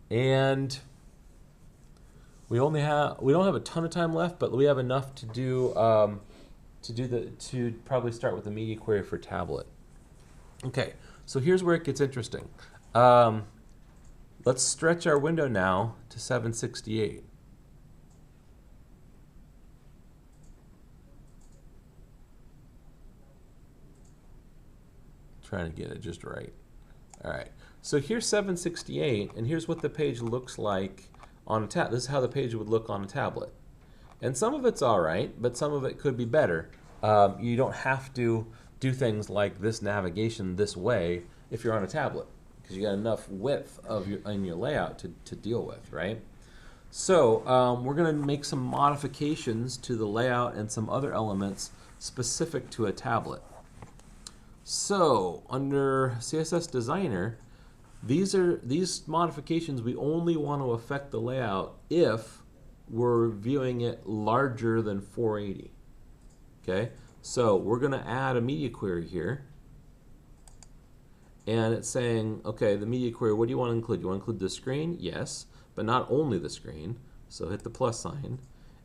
And we don't have a ton of time left, but we have enough to do to probably start with the media query for tablet. Okay, so here's where it gets interesting. Let's stretch our window now to 768. Trying to get it just right. All right, so here's 768, and here's what the page looks like on a tab. This is how the page would look on a tablet. And some of it's all right, but some of it could be better. You don't have to do things like this navigation this way if you're on a tablet, because you got enough width in your layout to deal with, right? So we're going to make some modifications to the layout and some other elements specific to a tablet. So under CSS Designer, these modifications, we only want to affect the layout if we're viewing it larger than 480. Okay, so we're going to add a media query here. And it's saying, okay, the media query, what do you want to include? You want to include the screen? Yes, but not only the screen. So hit the plus sign.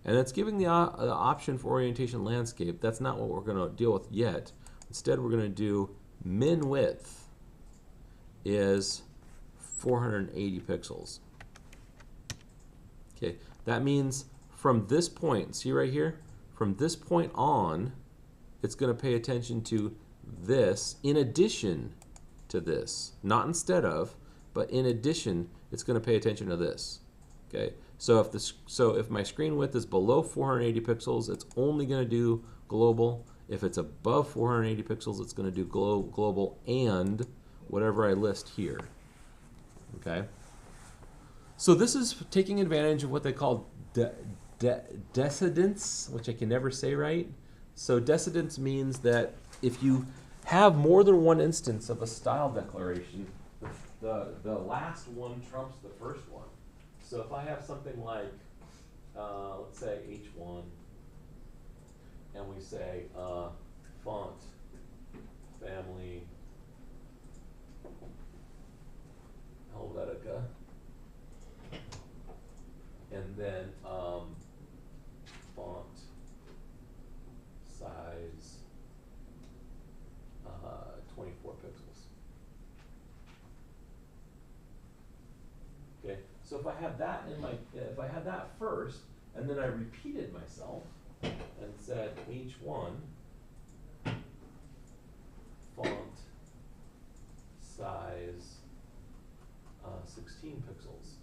And it's giving the option for orientation landscape. That's not what we're going to deal with yet. Instead, we're going to do min width is 480 pixels. Okay, that means from this point, see right here? From this point on, it's going to pay attention to this in addition to this. Not instead of, but in addition, it's going to pay attention to this. Okay, so if my screen width is below 480 pixels, it's only going to do global. If it's above 480 pixels, it's going to do global and whatever I list here. Okay. So this is taking advantage of what they call decedents, which I can never say right. So decedents means that if you have more than one instance of a style declaration, the last one trumps the first one. So if I have something like, let's say H1, and we say font, family, Helvetica, and then font size 24 pixels. Okay, so if I have that if I had that first, and then I repeated myself and said H1 font size 16 pixels.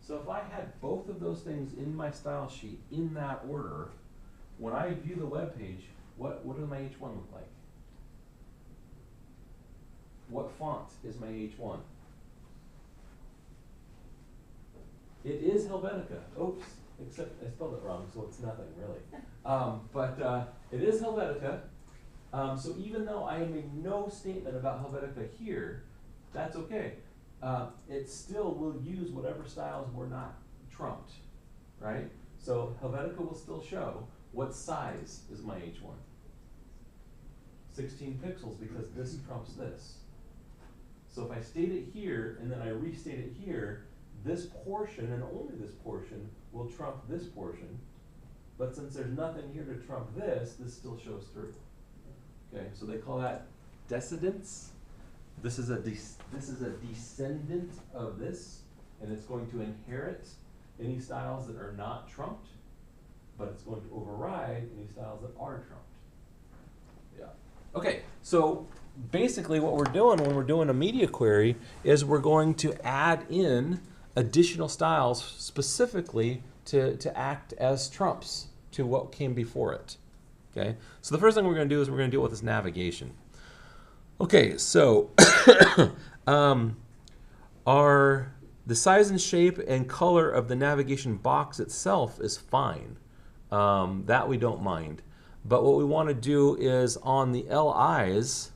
So if I had both of those things in my style sheet in that order, when I view the web page, what does my H1 look like? What font is my H1? It is Helvetica. Oops, except I spelled it wrong, so it's nothing really. It is Helvetica. So even though I made no statement about Helvetica here, that's okay. It still will use whatever styles were not trumped, right? So Helvetica will still show what size is my H1. 16 pixels, because this trumps this. So if I state it here and then I restate it here, this portion and only this portion will trump this portion. But since there's nothing here to trump this, this still shows through. Okay, so they call that decedents. This is a descendant of this, and it's going to inherit any styles that are not trumped, but it's going to override any styles that are trumped. Yeah. Okay, so basically what we're doing when we're doing a media query is we're going to add in additional styles specifically to act as trumps to what came before it. Okay, so the first thing we're going to do is we're going to deal with this navigation. Okay, so the size and shape and color of the navigation box itself is fine. That we don't mind. But what we want to do is on the LIs,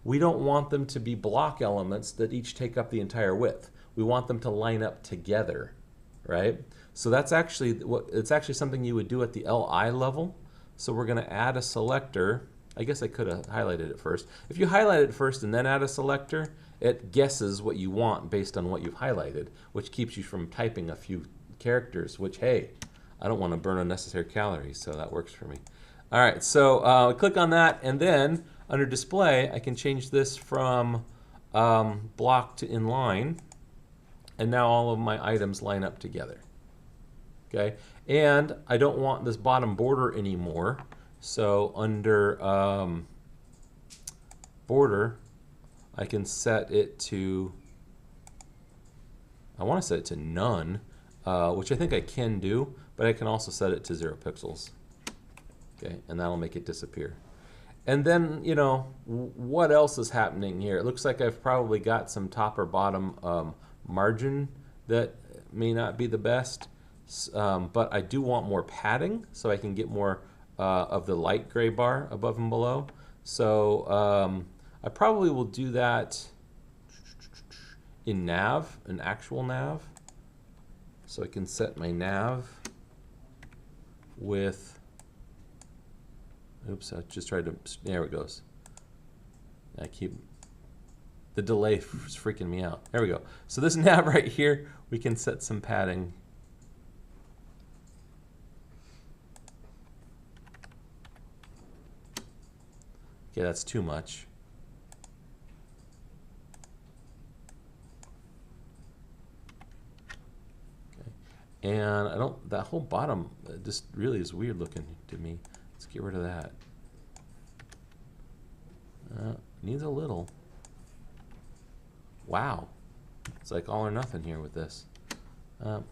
we don't want them to be block elements that each take up the entire width. We want them to line up together, right? So it's actually something you would do at the LI level. So we're going to add a selector, I guess I could have highlighted it first. If you highlight it first and then add a selector, it guesses what you want based on what you've highlighted, which keeps you from typing a few characters, which, hey, I don't want to burn unnecessary calories, so that works for me. All right, so click on that, and then under display, I can change this from block to inline, and now all of my items line up together. Okay, and I don't want this bottom border anymore, so under border, I can set it to, I want to set it to none, which I think I can do, but I can also set it to 0 pixels. Okay, and that'll make it disappear. And then, you know, what else is happening here? It looks like I've probably got some top or bottom margin that may not be the best, but I do want more padding so I can get more of the light gray bar above and below. So I probably will do that in nav, an actual nav. So I can set my nav with, oops, I just tried to, there it goes. I keep, the delay is freaking me out. There we go. So this nav right here, we can set some padding. Okay, that's too much. Okay. And I don't, that whole bottom just really is weird looking to me. Let's get rid of that. Needs a little. Wow. It's like all or nothing here with this. I'll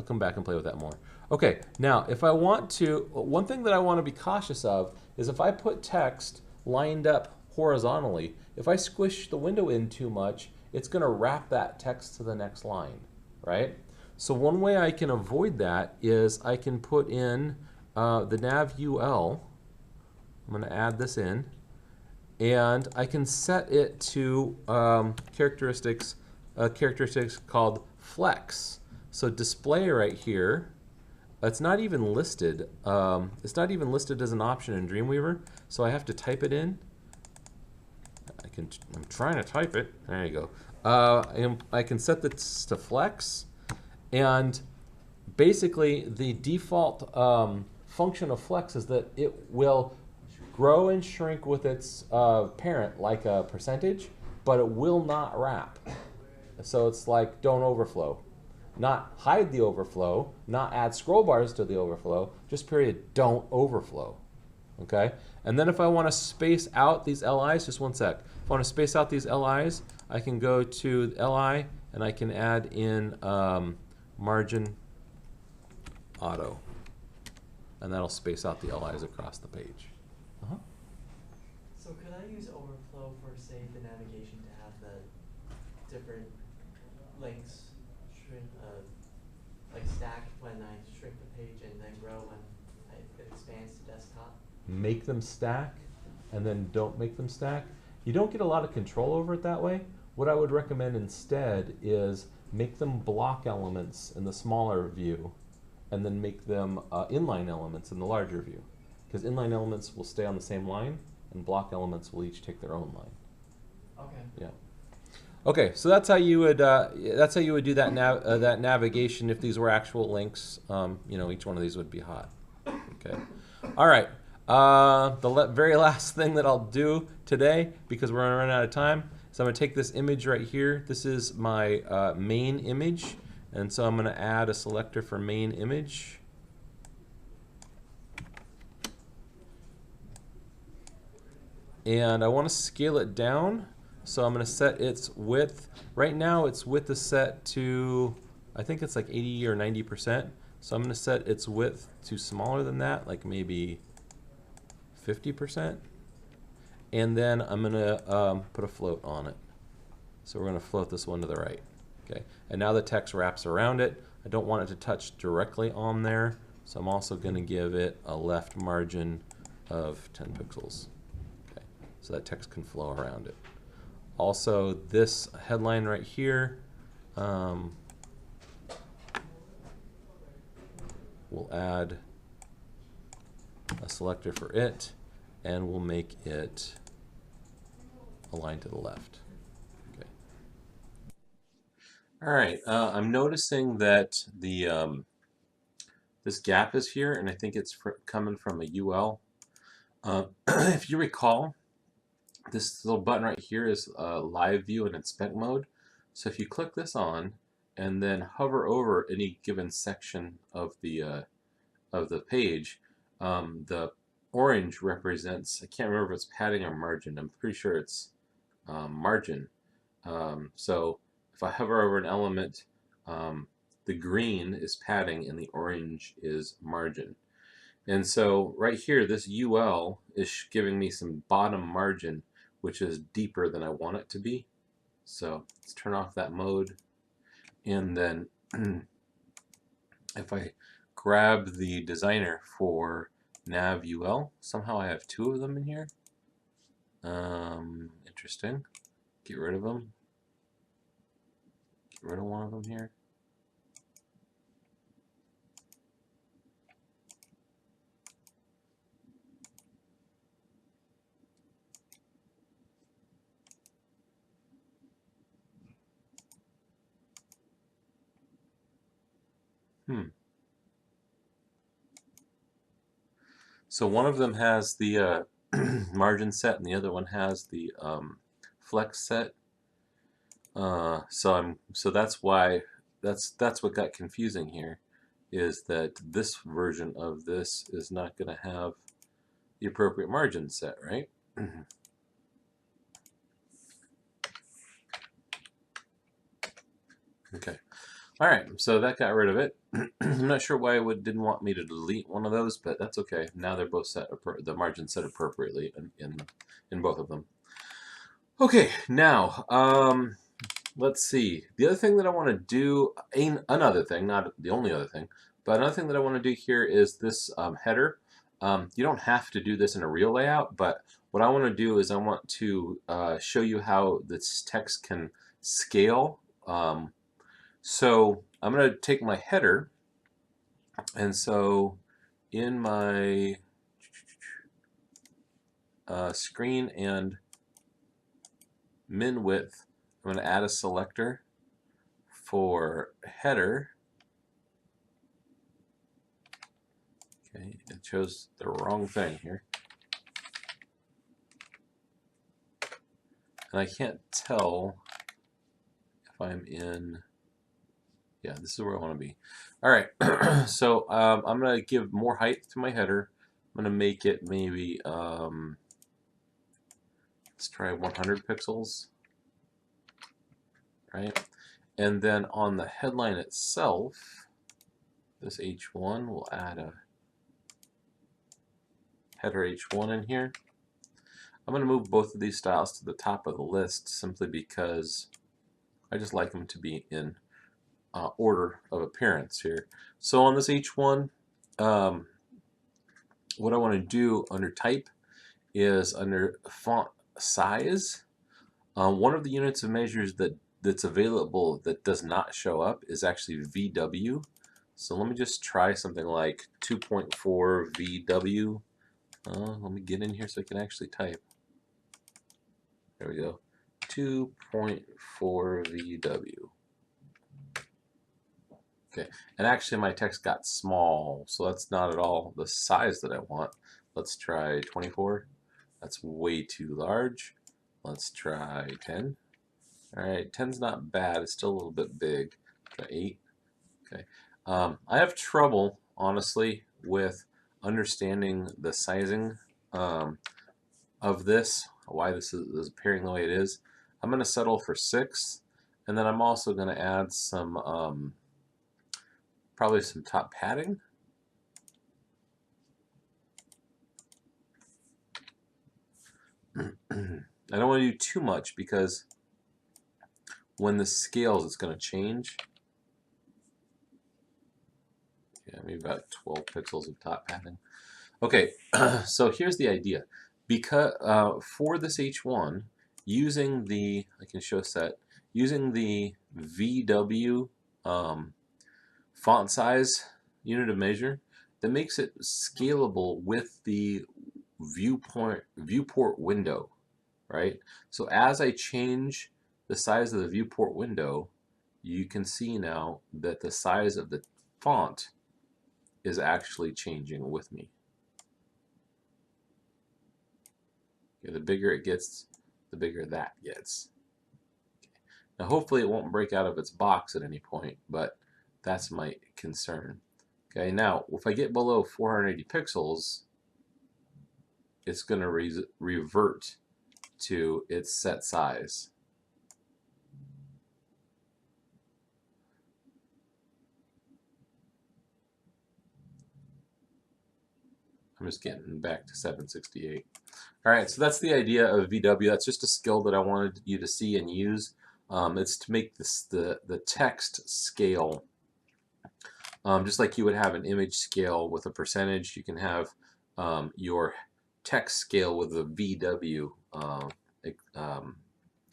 come back and play with that more. Okay, now if I want to, one thing that I want to be cautious of is if I put text lined up horizontally, if I squish the window in too much, it's going to wrap that text to the next line, right? So one way I can avoid that is I can put in the nav UL. I'm going to add this in, and I can set it to characteristics called flex. So display right here, it's not even listed. It's not even listed as an option in Dreamweaver, so I have to type it in. I'm trying to type it. There you go. I can set this to flex, and basically the default function of flex is that it will grow and shrink with its parent like a percentage, but it will not wrap. So it's like don't overflow. Not hide the overflow, not add scroll bars to the overflow, just period, don't overflow. Okay? And then if I want to space out these LIs, just one sec. If I want to space out these LIs, I can go to LI and I can add in margin auto. And that'll space out the LIs across the page. So could I use overflow for, say, the navigation to have the different links shrink, like stack when I shrink the page and then grow when it expands to desktop? Make them stack and then don't make them stack. You don't get a lot of control over it that way. What I would recommend instead is make them block elements in the smaller view and then make them inline elements in the larger view. Because inline elements will stay on the same line and block elements will each take their own line. Okay. Yeah. Okay, so that's how you would do that that navigation if these were actual links. You know, each one of these would be hot. Okay. All right. The very last thing that I'll do today, because we're gonna run out of time, is I'm gonna take this image right here. This is my main image, and so I'm gonna add a selector for main image. And I want to scale it down, so I'm going to set its width. Right now its width is set to, I think it's like 80 or 90%. So I'm going to set its width to smaller than that, like maybe 50%. And then I'm going to put a float on it. So we're going to float this one to the right. Okay. And now the text wraps around it. I don't want it to touch directly on there, so I'm also going to give it a left margin of 10 pixels. So that text can flow around it. Also, this headline right here, we'll add a selector for it. and we'll make it align to the left. Okay. All right, I'm noticing that the this gap is here, and I think it's coming from a UL. If you recall, this little button right here is live view and inspect mode. So if you click this on and then hover over any given section of the page, the orange represents, I can't remember if it's padding or margin. I'm pretty sure it's margin. So if I hover over an element, the green is padding and the orange is margin. And so right here, this UL is giving me some bottom margin, which is deeper than I want it to be. So let's turn off that mode. And then if I grab the designer for nav UL, somehow I have two of them in here. Interesting. Get rid of them. Get rid of one of them here. So one of them has the margin set, and the other one has the flex set. So that's why that's what got confusing here, is that this version of this is not going to have the appropriate margin set, right? Okay. All right, so that got rid of it. I'm not sure why it didn't want me to delete one of those, but that's okay. Now they're both set, the margin set appropriately in both of them. Okay, now let's see. The other thing that I want to do, another thing, not the only other thing, but another thing that I want to do here is this header. You don't have to do this in a real layout, but what I want to do is I want to show you how this text can scale. So I'm going to take my header, and so in my screen and min width, I'm going to add a selector for header. Okay, it chose the wrong thing here. And I can't tell if I'm in, yeah, this is where I want to be. All right, so I'm going to give more height to my header. I'm going to make it maybe, let's try 100 pixels, right? And then on the headline itself, this H1, we'll add a header H1 in here. I'm going to move both of these styles to the top of the list simply because I just like them to be in order of appearance here. So on this H1, what I want to do under type is under font size. One of the units of measures that's available that does not show up is actually VW. So let me just try something like 2.4 VW. Let me get in here so I can actually type. There we go. 2.4 VW. Okay, and actually my text got small, so that's not at all the size that I want. Let's try 24. That's way too large. Let's try 10. All right, 10's not bad. It's still a little bit big. Try 8. Okay. I have trouble, honestly, with understanding the sizing of this, why this is appearing the way it is. I'm going to settle for 6, and then I'm also going to add some, probably some top padding. I don't want to do too much because when this scales, it's going to change. Yeah, maybe about 12 pixels of top padding. Okay, so here's the idea. Because for this H1, using the, I can show set, using the VW font size unit of measure, that makes it scalable with the viewport window, right? So as I change the size of the viewport window, you can see now that the size of the font is actually changing with me. Okay, the bigger it gets, the bigger that gets. Now hopefully it won't break out of its box at any point, but that's my concern. Okay, now if I get below 480 pixels, it's going to revert to its set size. I'm just getting back to 768. All right, so that's the idea of VW. That's just a skill that I wanted you to see and use. It's to make the text scale. Just like you would have an image scale with a percentage, you can have your text scale with a VW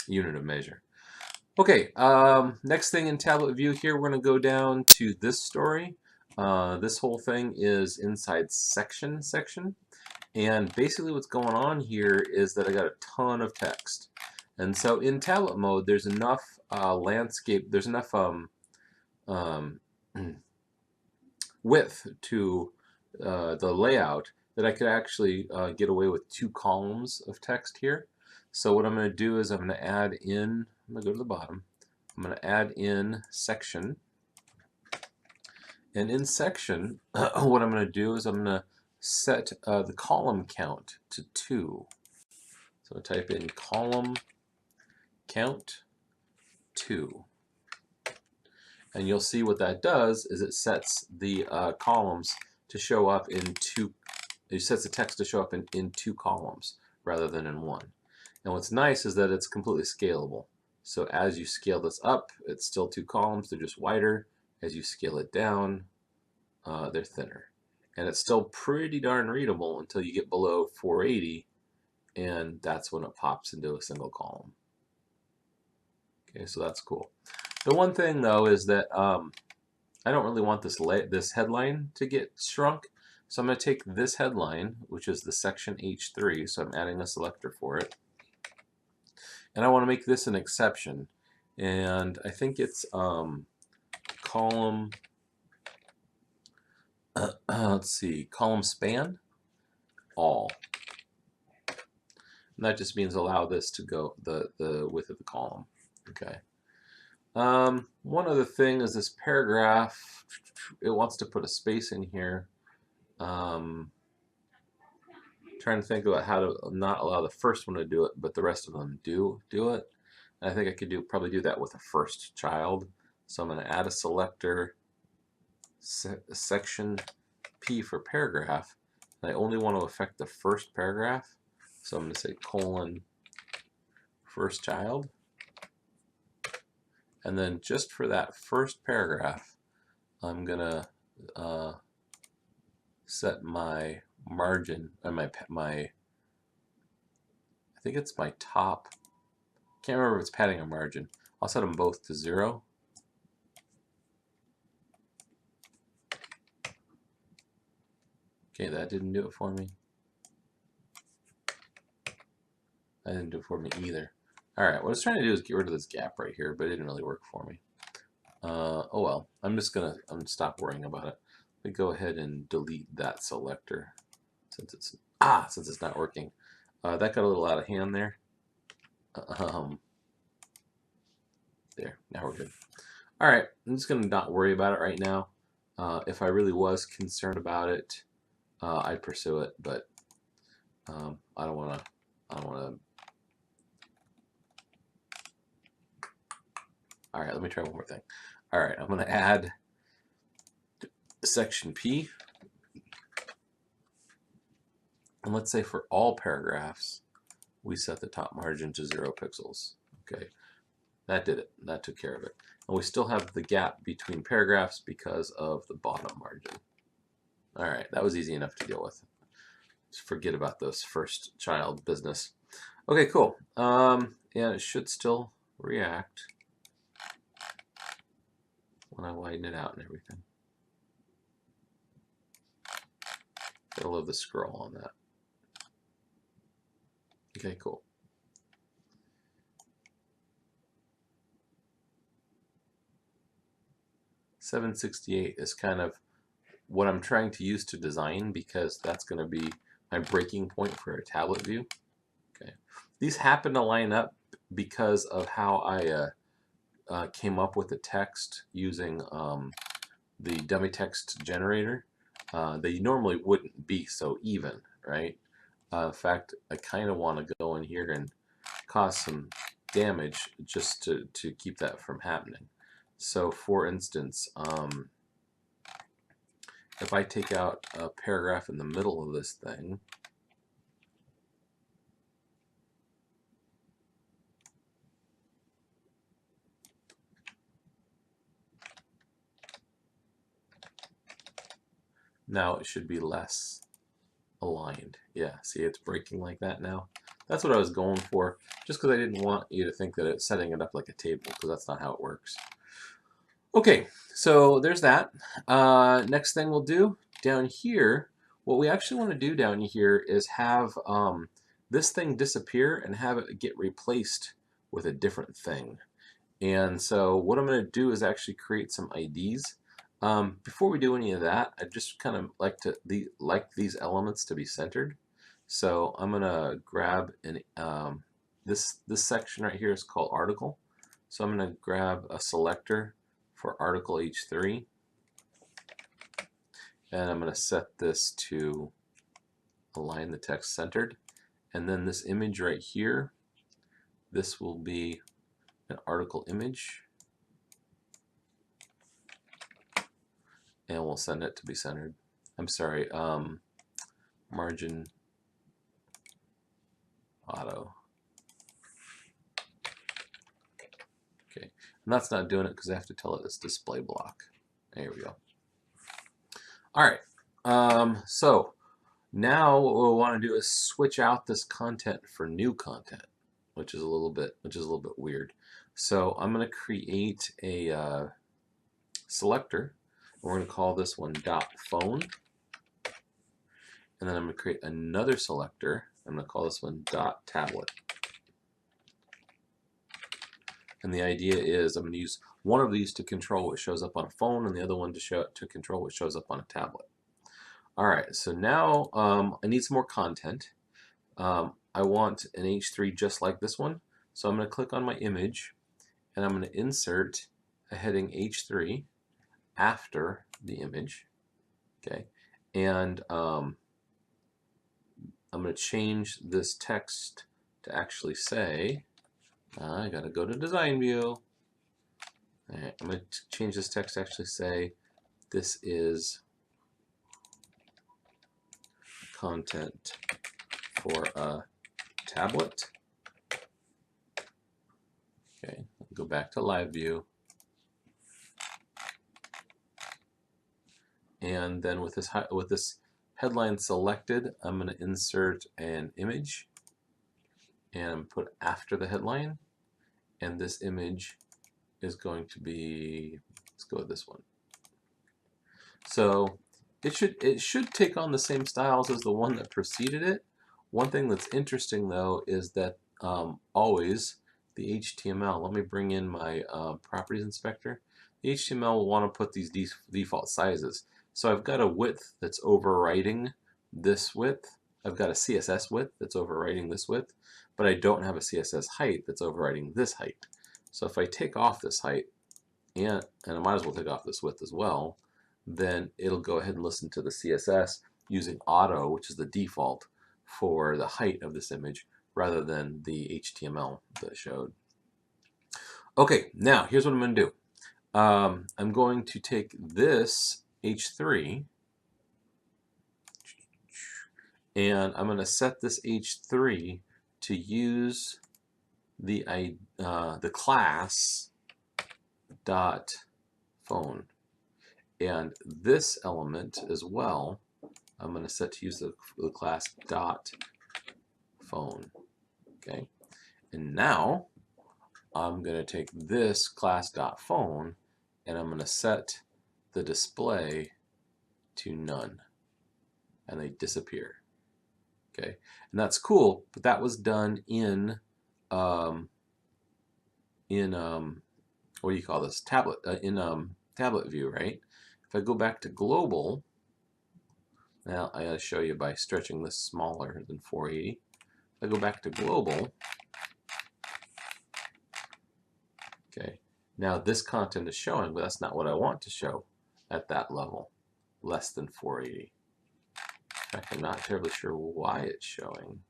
unit of measure. Okay, next thing in tablet view here, we're going to go down to this story. This whole thing is inside section. And basically what's going on here is that I got a ton of text. And so in tablet mode, there's enough landscape, there's enough width to the layout that I could actually get away with 2 columns of text here. So what I'm going to do is I'm going to add in, I'm going to go to the bottom, I'm going to add in section. And in section, what I'm going to do is I'm going to set the column count to 2. So type in column count 2. And you'll see what that does is it sets the columns to show up in 2, it sets the text to show up in 2 columns rather than in 1. And what's nice is that it's completely scalable. So as you scale this up, it's still 2 columns, they're just wider. As you scale it down, they're thinner. And it's still pretty darn readable until you get below 480, and that's when it pops into a single column. Okay, so that's cool. The one thing though is that I don't really want this headline to get shrunk. So I'm going to take this headline, which is the section H3, so I'm adding a selector for it. And I want to make this an exception. And I think it's column, let's see, column span, all. And that just means allow this to go the width of the column. Okay. One other thing is this paragraph, it wants to put a space in here. Trying to think about how to not allow the first one to do it, but the rest of them do it. And I think I could probably do that with a first child. So I'm going to add a selector, section P for paragraph. And I only want to affect the first paragraph. So I'm going to say colon first child. And then just for that first paragraph, I'm going to set my margin, and I think it's my top, can't remember if it's padding or margin. I'll set them both to 0. Okay, that didn't do it for me. That didn't do it for me either. Alright, what I was trying to do is get rid of this gap right here, but it didn't really work for me. Oh well, I'm gonna stop worrying about it. Let me go ahead and delete that selector since it's not working. That got a little out of hand there. There, now we're good. Alright, I'm just gonna not worry about it right now. If I really was concerned about it, I'd pursue it, but I don't wanna Alright, let me try one more thing. Alright, I'm going to add section P. And let's say for all paragraphs, we set the top margin to 0 pixels. Okay, that did it. That took care of it. And we still have the gap between paragraphs because of the bottom margin. Alright, that was easy enough to deal with. Just forget about those first child business. Okay, cool. And it should still react when I widen it out and everything. I love the scroll on that. Okay, cool. $768 is kind of what I'm trying to use to design, because that's going to be my breaking point for a tablet view. Okay, these happen to line up because of how I came up with the text using the dummy text generator. They normally wouldn't be so even, right? In fact, I kind of want to go in here and cause some damage just to keep that from happening. So for instance, if I take out a paragraph in the middle of this thing, now it should be less aligned. Yeah, see, it's breaking like that now. That's what I was going for, just because I didn't want you to think that it's setting it up like a table, because that's not how it works. Okay, so there's that. Next thing we'll do down here, what we actually want to do down here is have this thing disappear and have it get replaced with a different thing. And so what I'm going to do is actually create some IDs. Before we do any of that, I just kind of like these elements to be centered. So I'm going to grab this section right here is called article. So I'm going to grab a selector for article H3, and I'm going to set this to align the text centered. And then this image right here, this will be an article image, and we'll send it to be centered. I'm sorry, margin auto. Okay, and that's not doing it because I have to tell it this display block. There we go. All right, so now what we'll want to do is switch out this content for new content, which is a little bit weird. So I'm going to create a selector. We're going to call this one .phone, and then I'm going to create another selector. I'm going to call this one .tablet. And the idea is I'm going to use one of these to control what shows up on a phone, and the other one to control what shows up on a tablet. All right, so now I need some more content. I want an H3 just like this one. So I'm going to click on my image, and I'm going to insert a heading H3 after the image. Okay, and I'm going to change this text to actually say, I got to go to design view. All right, I'm going to change this text to actually say, this is content for a tablet. Okay, go back to live view. And then with this headline selected, I'm going to insert an image and put after the headline. And this image is going to be, let's go with this one. So it should take on the same styles as the one that preceded it. One thing that's interesting though is that always the HTML, let me bring in my properties inspector. The HTML will want to put these default sizes. So I've got a width that's overriding this width. I've got a CSS width that's overriding this width, but I don't have a CSS height that's overriding this height. So if I take off this height, and I might as well take off this width as well, then it'll go ahead and listen to the CSS using auto, which is the default for the height of this image, rather than the HTML that showed. Okay, now here's what I'm going to do. I'm going to take this H3 and I'm going to set this H3 to use the class dot phone, and this element as well I'm going to set to use the class dot phone. Okay, and now I'm going to take this class dot phone and I'm going to set the display to none, and they disappear. Okay, and that's cool, but that was done in what do you call this? Tablet tablet view, right? If I go back to global, now I gotta show you by stretching this smaller than 480. If I go back to global, okay, now this content is showing, but that's not what I want to show at that level, less than 480. In fact, I'm not terribly sure why it's showing.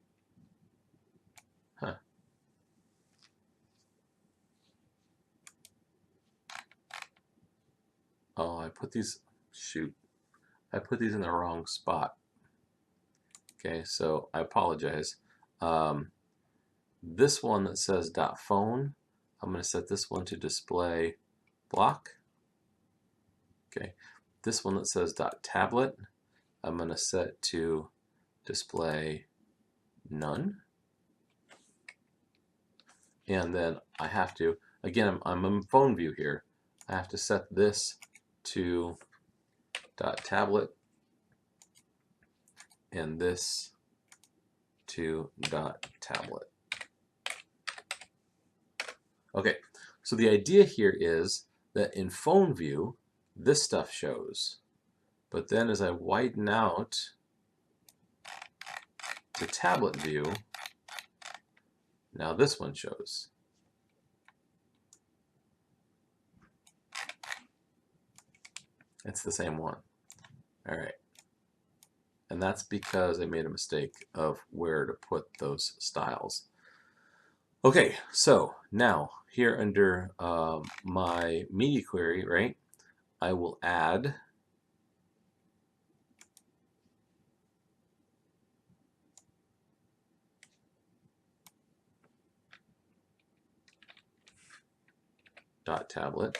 Huh. Oh, I put these, shoot, I put these in the wrong spot. Okay, so I apologize. This one that says .phone, I'm going to set this one to display block. Okay, this one that says .tablet, I'm going to set to display none. And then I have to, again, I'm in phone view here. I have to set this to .tablet and this to .tablet. Okay, so the idea here is that in phone view, this stuff shows. But then as I widen out to tablet view, now this one shows. It's the same one. All right. And that's because I made a mistake of where to put those styles. Okay, so now here under my media query, right, I will add .tablet,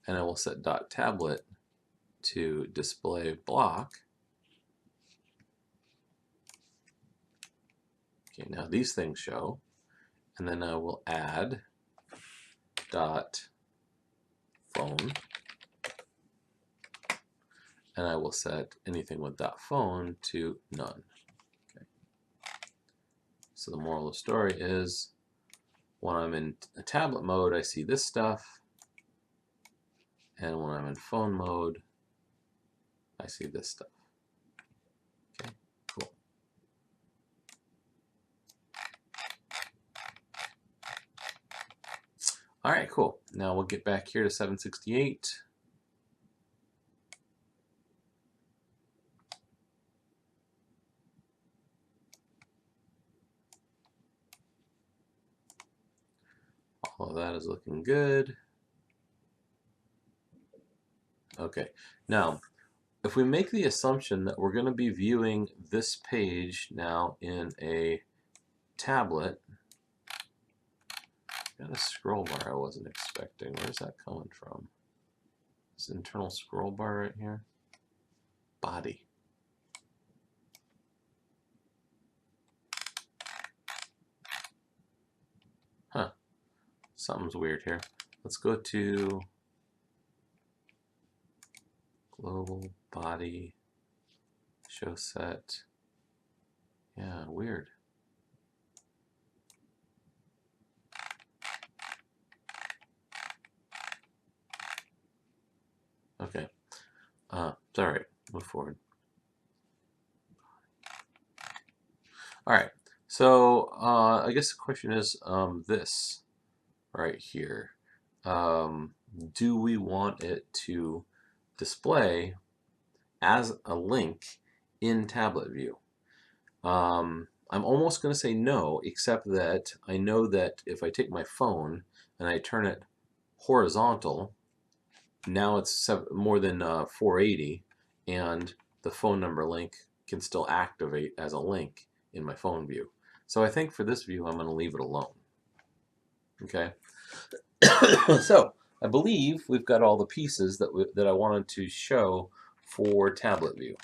and I will set .tablet to display block. Okay, now these things show, and then I will add .phone, and I will set anything with .phone to none. Okay. So the moral of the story is, when I'm in a tablet mode, I see this stuff, and when I'm in phone mode, I see this stuff. Okay, cool. All right, cool. Now we'll get back here to 768. All of that is looking good. Okay, now if we make the assumption that we're going to be viewing this page now in a tablet, got a scroll bar I wasn't expecting. Where's that coming from? This internal scroll bar right here. Body. Huh. Something's weird here. Let's go to global body show set. Yeah, weird. Okay. It's all right. Move forward. All right. So I guess the question is this right here. Do we want it to display as a link in tablet view? I'm almost going to say no, except that I know that if I take my phone and I turn it horizontal, now it's more than 480, and the phone number link can still activate as a link in my phone view. So I think for this view, I'm going to leave it alone. Okay. So I believe we've got all the pieces that I wanted to show for tablet view.